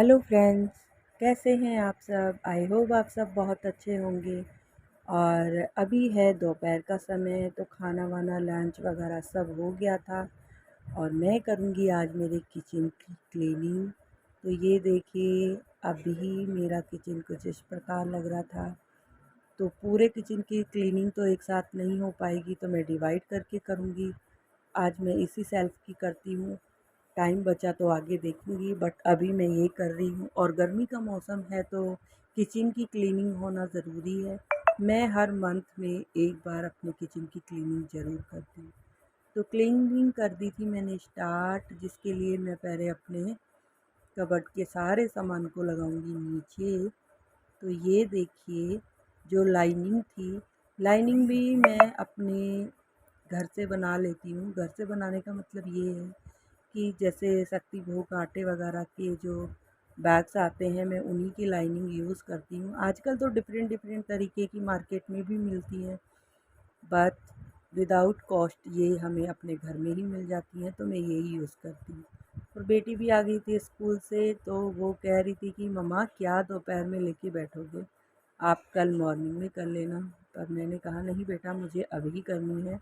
Hello friends, कैसे हैं आप सब। आई होप आप सब बहुत अच्छे होंगे। और अभी है दोपहर का समय, तो खाना वाना लंच वगैरह सब हो गया था। और मैं करूँगी आज मेरे किचन की क्लीनिंग। तो ये देखिए, अभी मेरा किचन कुछ इस प्रकार लग रहा था। तो पूरे किचन की क्लीनिंग तो एक साथ नहीं हो पाएगी, तो मैं डिवाइड करके करूँगी। आज मैं इसी सेल्फ की करती हूँ। टाइम बचा तो आगे देखूँगी, बट अभी मैं ये कर रही हूँ। और गर्मी का मौसम है तो किचन की क्लीनिंग होना ज़रूरी है। मैं हर मंथ में एक बार अपने किचन की क्लीनिंग ज़रूर करती हूँ। तो क्लीनिंग कर दी थी मैंने स्टार्ट, जिसके लिए मैं पहले अपने कबर्ड के सारे सामान को लगाऊंगी नीचे। तो ये देखिए, जो लाइनिंग थी, लाइनिंग भी मैं अपने घर से बना लेती हूँ। घर से बनाने का मतलब ये है कि जैसे शक्ति भोग आटे वगैरह के जो बैग्स आते हैं, मैं उन्हीं की लाइनिंग यूज़ करती हूँ। आजकल तो डिफरेंट डिफरेंट तरीके की मार्केट में भी मिलती हैं, बट विदाउट कॉस्ट ये हमें अपने घर में ही मिल जाती हैं, तो मैं यही यूज़ करती हूँ। और बेटी भी आ गई थी स्कूल से, तो वो कह रही थी कि मम्मा क्या दोपहर में लेके बैठोगे, आप कल मॉर्निंग में कर लेना। पर मैंने कहा नहीं बेटा, मुझे अभी करनी है।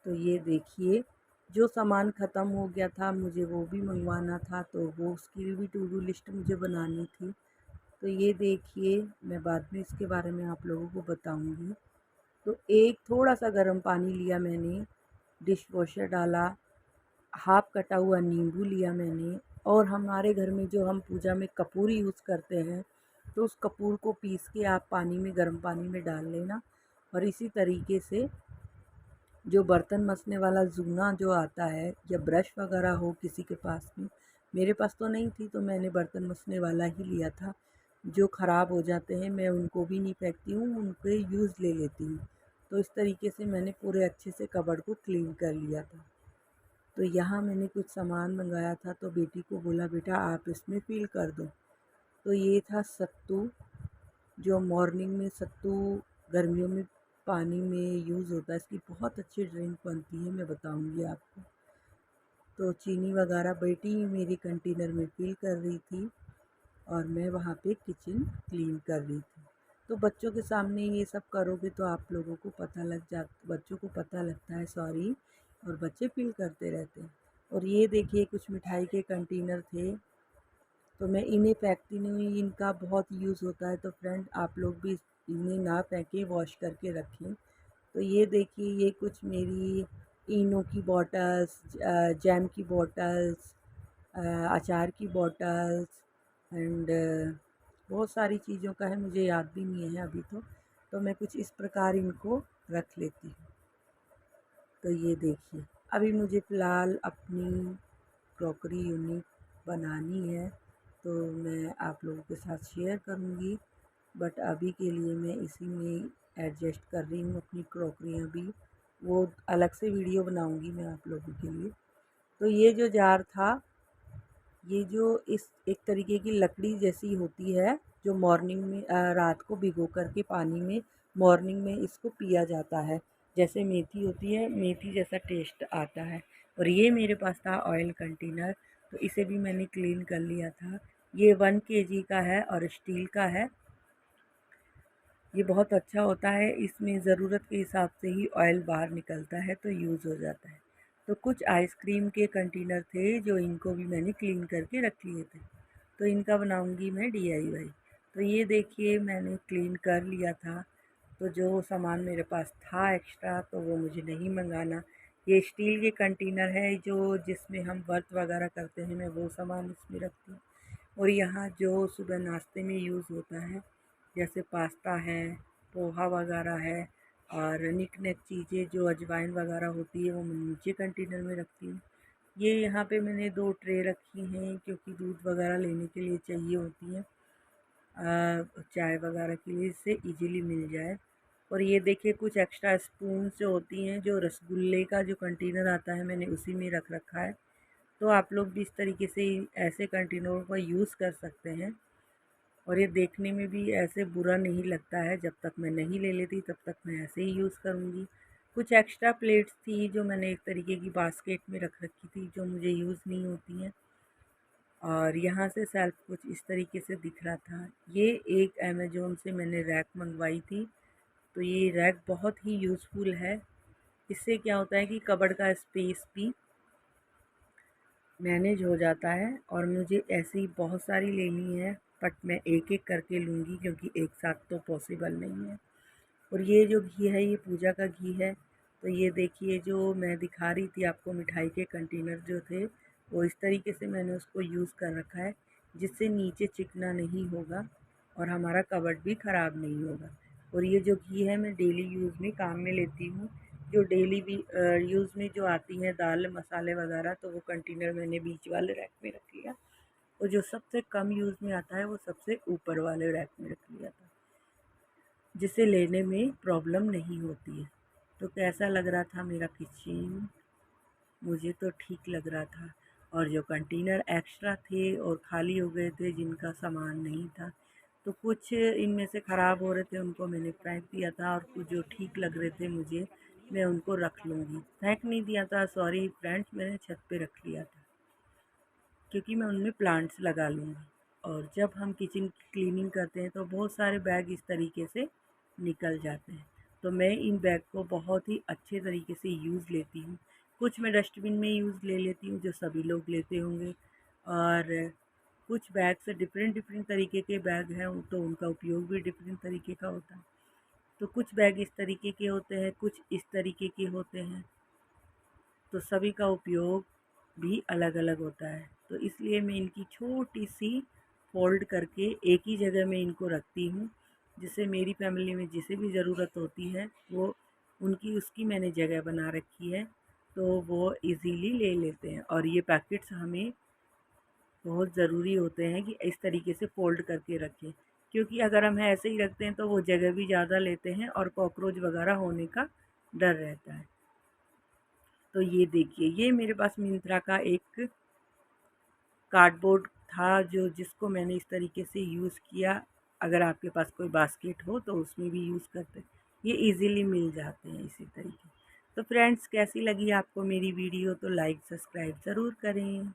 तो ये देखिए, जो सामान ख़त्म हो गया था मुझे वो भी मंगवाना था, तो वो उसकी भी टू डू लिस्ट मुझे बनानी थी। तो ये देखिए, मैं बाद में इसके बारे में आप लोगों को बताऊंगी। तो एक थोड़ा सा गर्म पानी लिया मैंने, डिश वॉशर डाला, हाफ कटा हुआ नींबू लिया मैंने। और हमारे घर में जो हम पूजा में कपूर यूज़ करते हैं, तो उस कपूर को पीस के आप पानी में, गर्म पानी में डाल लेना। और इसी तरीके से जो बर्तन मसने वाला जूना जो आता है, या ब्रश वगैरह हो किसी के पास में, मेरे पास तो नहीं थी, तो मैंने बर्तन मसने वाला ही लिया था। जो ख़राब हो जाते हैं मैं उनको भी नहीं फेंकती हूँ, उनके यूज़ ले लेती हूँ। तो इस तरीके से मैंने पूरे अच्छे से कबर्ड को क्लीन कर लिया था। तो यहाँ मैंने कुछ सामान मंगाया था, तो बेटी को बोला बेटा आप इसमें फ़िल कर दो। तो ये था सत्तू, जो मॉर्निंग में सत्तू गर्मियों में पानी में यूज़ होता है। इसकी बहुत अच्छी ड्रिंक बनती है, मैं बताऊंगी आपको। तो चीनी वगैरह बेटी मेरी कंटेनर में फिल कर रही थी, और मैं वहाँ पे किचन क्लीन कर रही थी। तो बच्चों के सामने ये सब करोगे तो आप लोगों को पता लग जा बच्चों को पता लगता है, सॉरी, और बच्चे फील करते रहते हैं। और ये देखिए, कुछ मिठाई के कंटेनर थे, तो मैं इन्हें फेंकती नहीं हुई, इनका बहुत यूज़ होता है। तो फ्रेंड, आप लोग भी इन्हें ना फेंकें, वॉश करके रखें। तो ये देखिए, ये कुछ मेरी इनो की बॉटल्स, जैम की बॉटल्स, अचार की बॉटल्स, एंड बहुत सारी चीज़ों का है, मुझे याद भी नहीं है अभी। तो मैं कुछ इस प्रकार इनको रख लेती हूँ। तो ये देखिए, अभी मुझे फ़िलहाल अपनी क्रॉकरी यूनिट बनानी है, तो मैं आप लोगों के साथ शेयर करूँगी। बट अभी के लिए मैं इसी में एडजस्ट कर रही हूँ अपनी क्रॉकरियाँ भी। वो अलग से वीडियो बनाऊँगी मैं आप लोगों के लिए। तो ये जो जार था, ये जो इस एक तरीके की लकड़ी जैसी होती है, जो मॉर्निंग में रात को भिगो करके पानी में, मॉर्निंग में इसको पिया जाता है। जैसे मेथी होती है, मेथी जैसा टेस्ट आता है। और ये मेरे पास था ऑयल कंटेनर, तो इसे भी मैंने क्लीन कर लिया था। ये 1 kg का है और स्टील का है। ये बहुत अच्छा होता है, इसमें ज़रूरत के हिसाब से ही ऑयल बाहर निकलता है, तो यूज़ हो जाता है। तो कुछ आइसक्रीम के कंटेनर थे, जो इनको भी मैंने क्लीन करके रख लिए थे। तो इनका बनाऊंगी मैं DIY। तो ये देखिए, मैंने क्लीन कर लिया था। तो जो सामान मेरे पास था एक्स्ट्रा, तो वो मुझे नहीं मंगाना। ये स्टील के कंटेनर है, जो जिसमें हम व्रत वगैरह करते हैं, मैं वो सामान इसमें रखती हूँ। और यहाँ जो सुबह नाश्ते में यूज़ होता है, जैसे पास्ता है, पोहा वगैरह है, और निक नैक चीज़ें जो अजवाइन वगैरह होती है, वो मैं नीचे कंटेनर में रखती हूँ। ये यहाँ पे मैंने 2 ट्रे रखी हैं, क्योंकि दूध वगैरह लेने के लिए चाहिए होती हैं, चाय वगैरह के लिए, इससे इजीली मिल जाए। और ये देखिए, कुछ एक्स्ट्रा स्पून जो होती हैं, जो रसगुल्ले का जो कंटेनर आता है, मैंने उसी में रख रखा है। तो आप लोग भी इस तरीके से ऐसे कंटेनरों का यूज़ कर सकते हैं। और ये देखने में भी ऐसे बुरा नहीं लगता है। जब तक मैं नहीं ले लेती तब तक मैं ऐसे ही यूज़ करूँगी। कुछ एक्स्ट्रा प्लेट्स थी, जो मैंने एक तरीके की बास्केट में रख रखी थी, जो मुझे यूज़ नहीं होती हैं। और यहाँ से सेल्फ कुछ इस तरीके से दिख रहा था। ये एक अमेज़ोन से मैंने रैक मंगवाई थी। तो ये रैक बहुत ही यूज़फुल है। इससे क्या होता है कि कबर्ड का स्पेस भी मैनेज हो जाता है। और मुझे ऐसी बहुत सारी लेनी है, बट मैं एक एक करके लूँगी क्योंकि एक साथ तो पॉसिबल नहीं है। और ये जो घी है ये पूजा का घी है। तो ये देखिए, जो मैं दिखा रही थी आपको मिठाई के कंटेनर जो थे, वो इस तरीके से मैंने उसको यूज़ कर रखा है, जिससे नीचे चिकना नहीं होगा और हमारा कबर्ड भी ख़राब नहीं होगा। और ये जो घी है मैं डेली यूज़ में काम में लेती हूँ। जो डेली भी यूज़ में जो आती हैं दाल मसाले वगैरह, तो वो कंटेनर मैंने बीच वाले रैक में रख लिया। और जो सबसे कम यूज़ में आता है वो सबसे ऊपर वाले रैक में रख लिया था, जिसे लेने में प्रॉब्लम नहीं होती है। तो कैसा लग रहा था मेरा किचन? मुझे तो ठीक लग रहा था। और जो कंटेनर एक्स्ट्रा थे और खाली हो गए थे जिनका सामान नहीं था, तो कुछ इनमें से ख़राब हो रहे थे, उनको मैंने फेंक दिया था। और कुछ जो ठीक लग रहे थे मुझे, मैं उनको रख लूँगी। फेंक नहीं दिया था, सॉरी फ्रेंड्स, मैंने छत पे रख लिया था, क्योंकि मैं उनमें प्लांट्स लगा लूँगी। और जब हम किचन की क्लीनिंग करते हैं तो बहुत सारे बैग इस तरीके से निकल जाते हैं। तो मैं इन बैग को बहुत ही अच्छे तरीके से यूज़ लेती हूँ। कुछ मैं डस्टबिन में यूज़ ले लेती हूँ, जो सभी लोग लेते होंगे। और कुछ बैग्स डिफरेंट डिफरेंट तरीके के बैग हैं, तो उनका उपयोग भी डिफरेंट तरीके का होता है। तो कुछ बैग इस तरीके के होते हैं, कुछ इस तरीके के होते हैं। तो सभी का उपयोग भी अलग अलग होता है। तो इसलिए मैं इनकी छोटी सी फ़ोल्ड करके एक ही जगह में इनको रखती हूँ, जिससे मेरी फ़ैमिली में जिसे भी ज़रूरत होती है वो उनकी उसकी मैंने जगह बना रखी है, तो वो इजीली ले लेते हैं। और ये पैकेट्स हमें बहुत ज़रूरी होते हैं कि इस तरीके से फ़ोल्ड करके रखें, क्योंकि अगर हम ऐसे ही रखते हैं तो वो जगह भी ज़्यादा लेते हैं और कॉकरोच वगैरह होने का डर रहता है। तो ये देखिए, ये मेरे पास मिंत्रा का एक कार्डबोर्ड था, जो जिसको मैंने इस तरीके से यूज़ किया। अगर आपके पास कोई बास्केट हो तो उसमें भी यूज़ करते, ये इजीली मिल जाते हैं इसी तरीके। तो फ्रेंड्स, कैसी लगी आपको मेरी वीडियो? तो लाइक सब्सक्राइब ज़रूर करें।